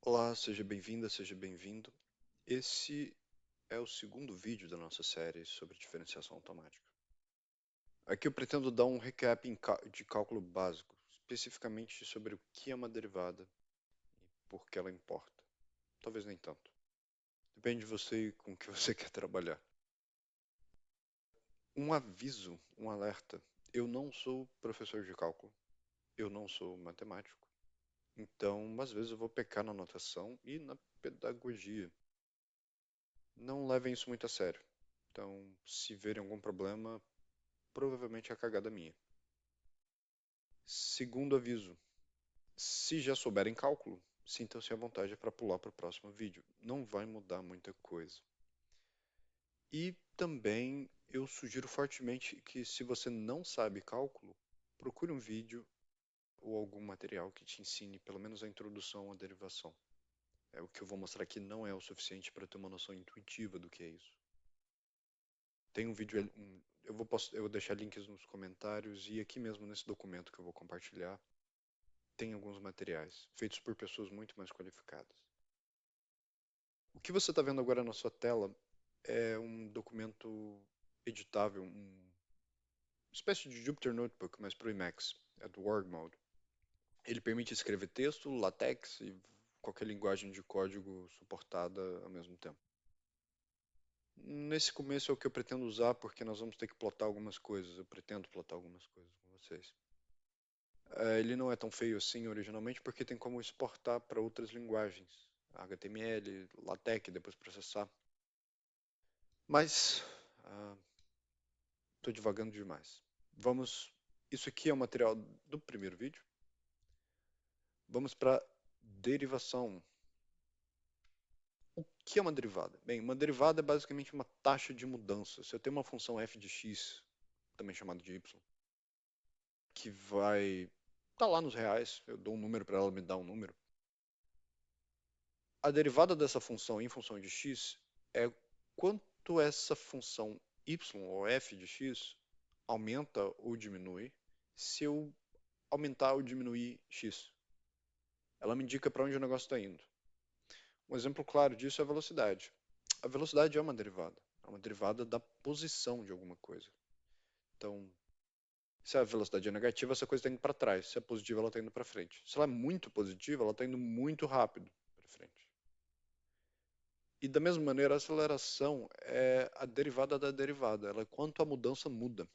Olá, seja bem-vinda, seja bem-vindo. Esse é o segundo vídeo da nossa série sobre diferenciação automática. Aqui eu pretendo dar um recap de cálculo básico, especificamente sobre o que é uma derivada e por que ela importa. Talvez nem tanto. Depende de você e com o que você quer trabalhar. Um aviso, um alerta. Eu não sou professor de cálculo, eu não sou matemático. Então, às vezes eu vou pecar na notação e na pedagogia. Não levem isso muito a sério. Então, se verem algum problema, provavelmente é a cagada minha. Segundo aviso, se já souberem cálculo, sintam-se à vontade para pular para o próximo vídeo. Não vai mudar muita coisa. E também eu sugiro fortemente que se você não sabe cálculo, procure um vídeo ou algum material que te ensine pelo menos a introdução à derivação. O que eu vou mostrar aqui não é o suficiente para ter uma noção intuitiva do que é isso. Tem um vídeo, eu vou deixar links nos comentários e aqui mesmo nesse documento que eu vou compartilhar, tem alguns materiais feitos por pessoas muito mais qualificadas. O que você está vendo agora na sua tela é um documento editável, uma espécie de Jupyter Notebook, mas para o Emacs, é do Org Mode. Ele permite escrever texto, LaTeX e qualquer linguagem de código suportada ao mesmo tempo. Nesse começo é o que eu pretendo usar, porque nós vamos ter que plotar algumas coisas. Eu pretendo plotar algumas coisas com vocês. Ele não é tão feio assim originalmente, porque tem como exportar para outras linguagens. HTML, LaTeX, depois processar. Mas, estou divagando demais. Vamos. Isso aqui é o material do primeiro vídeo. Vamos para derivação. O que é uma derivada? Bem, uma derivada é basicamente uma taxa de mudança. Se eu tenho uma função f de x, também chamada de y, que vai estar lá nos reais, eu dou um número para ela me dar um número. A derivada dessa função em função de x é quanto essa função y ou f de x aumenta ou diminui se eu aumentar ou diminuir x. Ela me indica para onde o negócio está indo. Um exemplo claro disso é a velocidade. A velocidade é uma derivada da posição de alguma coisa. Então, se a velocidade é negativa, essa coisa está indo para trás. Se é positiva, ela está indo para frente. Se ela é muito positiva, ela está indo muito rápido para frente. E da mesma maneira, a aceleração é a derivada da derivada. Ela é quanto a mudança muda.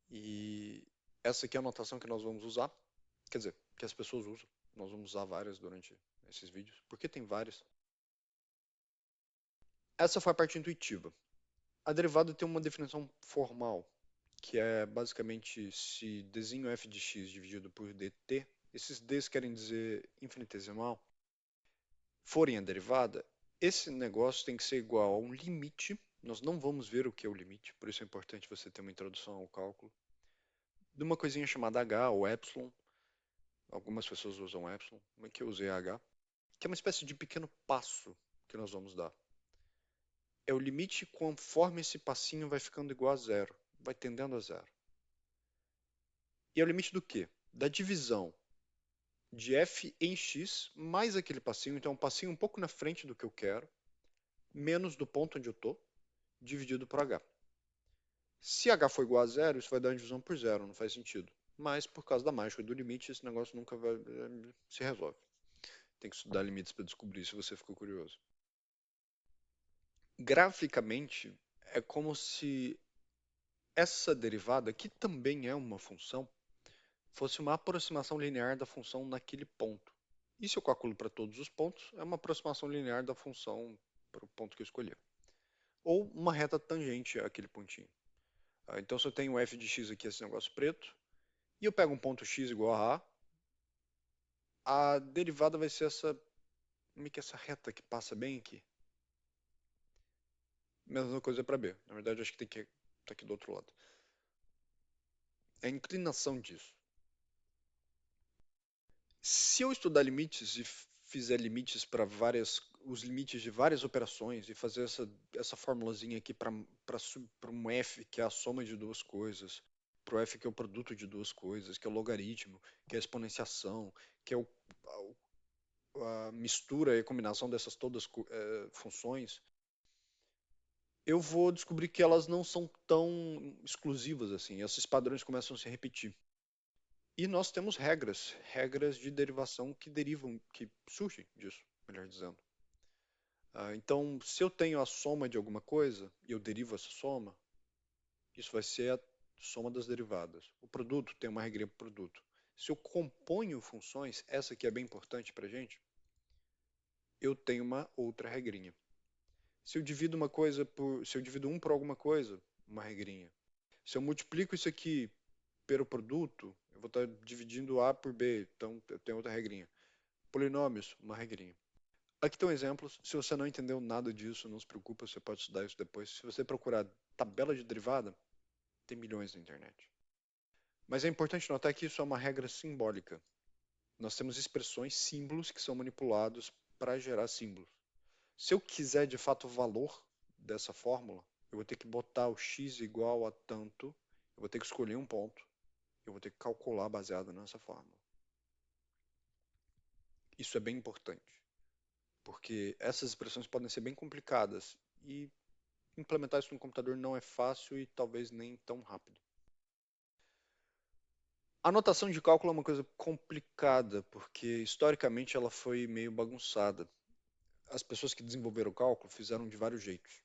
E essa aqui é a notação que nós vamos usar. Quer dizer, que as pessoas usam. Nós vamos usar várias durante esses vídeos. Porque tem várias. Essa foi a parte intuitiva. A derivada tem uma definição formal, que é basicamente se desenho f de x dividido por dt, esses d's querem dizer infinitesimal, forem a derivada, esse negócio tem que ser igual a um limite. Nós não vamos ver o que é o limite, por isso é importante você ter uma introdução ao cálculo, de uma coisinha chamada h ou epsilon. Algumas pessoas usam epsilon, mas que eu usei h, que é uma espécie de pequeno passo que nós vamos dar. É o limite conforme esse passinho vai ficando igual a zero, vai tendendo a zero. E é o limite do quê? Da divisão de f em x mais aquele passinho, então um passinho um pouco na frente do que eu quero, menos do ponto onde eu estou, dividido por h. Se h for igual a zero, isso vai dar uma divisão por zero, não faz sentido. Mas por causa da mágica do limite, esse negócio nunca vai se resolve. Tem que estudar limites para descobrir se você ficou curioso. Graficamente, é como se essa derivada, que também é uma função, fosse uma aproximação linear da função naquele ponto. E se eu calculo para todos os pontos, é uma aproximação linear da função para o ponto que eu escolher. Ou uma reta tangente àquele pontinho. Então, se eu tenho f de x aqui, esse negócio preto, e eu pego um ponto x igual a derivada vai ser essa, meio que essa reta que passa bem aqui. Mesma coisa para b. Na verdade, acho que tem que estar aqui do outro lado. É a inclinação disso. Se eu estudar limites e fizer limites para os limites de várias operações e fazer essa formulazinha aqui para um f que é a soma de duas coisas, para o f que é o produto de duas coisas, que é o logaritmo, que é a exponenciação, que é a mistura e a combinação dessas todas funções, eu vou descobrir que elas não são tão exclusivas assim. Esses padrões começam a se repetir. E nós temos regras de derivação que derivam, que surgem disso, melhor dizendo. Então, se eu tenho a soma de alguma coisa e eu derivo essa soma, isso vai ser a soma das derivadas. O produto tem uma regrinha para o produto. Se eu componho funções, essa aqui é bem importante para a gente, eu tenho uma outra regrinha. Se eu divido uma coisa se eu divido um por alguma coisa, uma regrinha. Se eu multiplico isso aqui pelo produto, eu vou estar dividindo A por B, então eu tenho outra regrinha. Polinômios, uma regrinha. Aqui estão exemplos. Se você não entendeu nada disso, não se preocupa, você pode estudar isso depois. Se você procurar tabela de derivada, tem milhões na internet. Mas é importante notar que isso é uma regra simbólica. Nós temos expressões, símbolos, que são manipulados para gerar símbolos. Se eu quiser de fato o valor dessa fórmula, eu vou ter que botar o x igual a tanto, eu vou ter que escolher um ponto, eu vou ter que calcular baseado nessa fórmula. Isso é bem importante, porque essas expressões podem ser bem complicadas e implementar isso no computador não é fácil e talvez nem tão rápido. A notação de cálculo é uma coisa complicada, porque historicamente ela foi meio bagunçada. As pessoas que desenvolveram o cálculo fizeram de vários jeitos.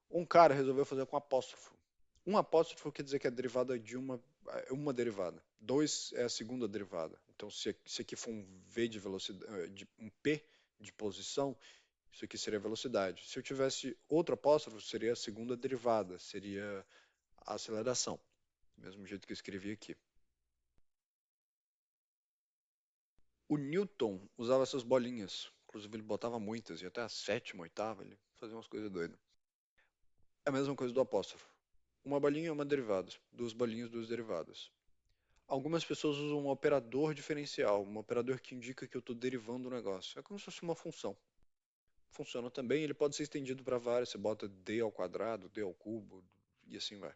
Um cara resolveu fazer com apóstrofo. Um apóstrofo quer dizer que é derivada de uma derivada. Dois é a segunda derivada. Então, se aqui for um v de velocidade, um p de posição, isso aqui seria velocidade. Se eu tivesse outro apóstrofo, seria a segunda derivada, seria a aceleração. Do mesmo jeito que eu escrevi aqui. O Newton usava essas bolinhas. Inclusive, ele botava muitas, e até a sétima, oitava, ele fazia umas coisas doidas. É a mesma coisa do apóstrofo. Uma bolinha é uma derivada, duas bolinhas, duas derivadas. Algumas pessoas usam um operador diferencial, um operador que indica que eu estou derivando o negócio. É como se fosse uma função. Funciona também, ele pode ser estendido para várias, você bota d ao quadrado, d ao cubo, e assim vai.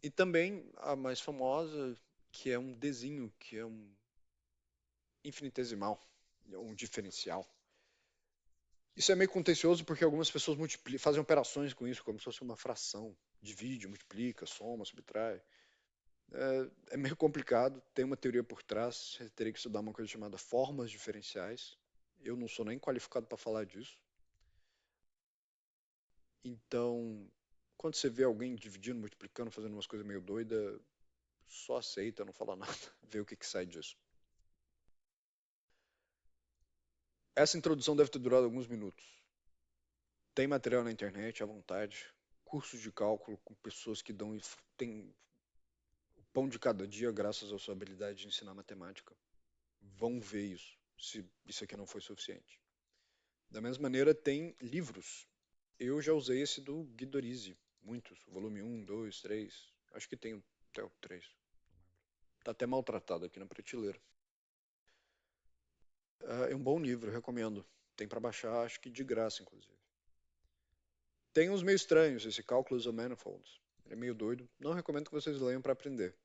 E também a mais famosa, que é um dzinho, que é um infinitesimal, um diferencial. Isso é meio contencioso porque algumas pessoas fazem operações com isso, como se fosse uma fração. Divide, multiplica, soma, subtrai. É meio complicado, tem uma teoria por trás, você teria que estudar uma coisa chamada formas diferenciais. Eu não sou nem qualificado para falar disso. Então, quando você vê alguém dividindo, multiplicando, fazendo umas coisas meio doidas, só aceita, não fala nada, vê o que sai disso. Essa introdução deve ter durado alguns minutos. Tem material na internet à vontade, cursos de cálculo com pessoas que têm o pão de cada dia graças à sua habilidade de ensinar matemática. Vão ver isso, se isso aqui não foi suficiente. Da mesma maneira, tem livros. Eu já usei esse do Guidorizi, muitos, volume 1, 2, 3, acho que tem até o 3. Está até maltratado aqui na prateleira. É um bom livro, eu recomendo. Tem para baixar, acho que de graça, inclusive. Tem uns meio estranhos, esse Calculus of Manifolds. Ele é meio doido. Não recomendo que vocês leiam para aprender.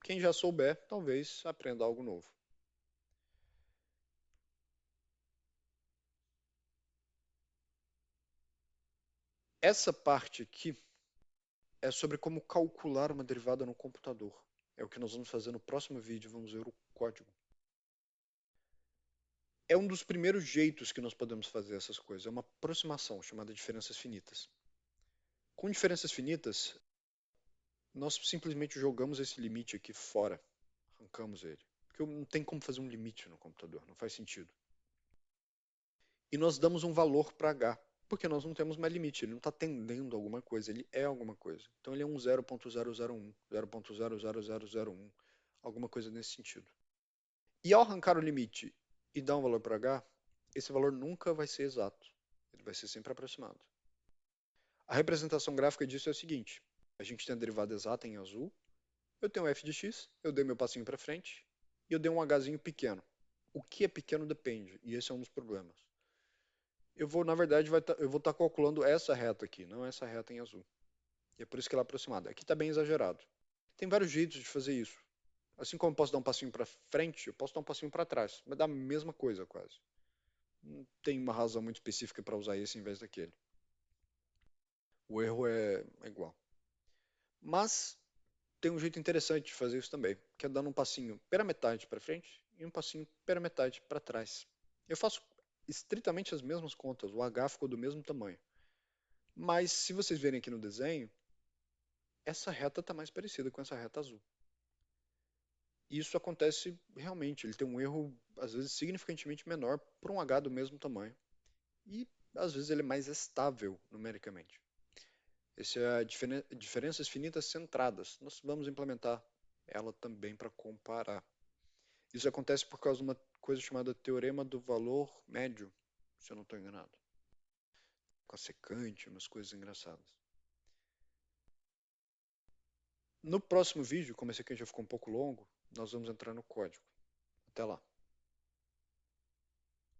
Quem já souber, talvez aprenda algo novo. Essa parte aqui é sobre como calcular uma derivada no computador. É o que nós vamos fazer no próximo vídeo, vamos ver o código. É um dos primeiros jeitos que nós podemos fazer essas coisas. É uma aproximação chamada diferenças finitas. Com diferenças finitas, nós simplesmente jogamos esse limite aqui fora. Arrancamos ele. Porque não tem como fazer um limite no computador, não faz sentido. E nós damos um valor para h, porque nós não temos mais limite, ele não está atendendo alguma coisa, ele é alguma coisa. Então ele é um 0.001, 0.00001, alguma coisa nesse sentido. E ao arrancar o limite e dar um valor para h, esse valor nunca vai ser exato, ele vai ser sempre aproximado. A representação gráfica disso é o seguinte, a gente tem a derivada exata em azul, eu tenho um f de x, eu dei meu passinho para frente, e eu dei um hzinho pequeno. O que é pequeno depende, e esse é um dos problemas. Eu vou, na verdade, eu vou estar calculando essa reta aqui, não essa reta em azul. E é por isso que ela é aproximada. Aqui está bem exagerado. Tem vários jeitos de fazer isso. Assim como eu posso dar um passinho para frente, eu posso dar um passinho para trás. Vai dar a mesma coisa quase. Não tem uma razão muito específica para usar esse em vez daquele. O erro é igual. Mas tem um jeito interessante de fazer isso também, que é dando um passinho pela metade para frente e um passinho pela metade para trás. Eu faço estritamente as mesmas contas, o H ficou do mesmo tamanho. Mas se vocês verem aqui no desenho, essa reta está mais parecida com essa reta azul. E isso acontece realmente, ele tem um erro às vezes significantemente menor para um H do mesmo tamanho. E às vezes ele é mais estável numericamente. Essa é a diferenças finitas centradas. Nós vamos implementar ela também para comparar. Isso acontece por causa de uma coisa chamada teorema do valor médio, se eu não estou enganado. Com a secante, umas coisas engraçadas. No próximo vídeo, como esse aqui já ficou um pouco longo, nós vamos entrar no código. Até lá.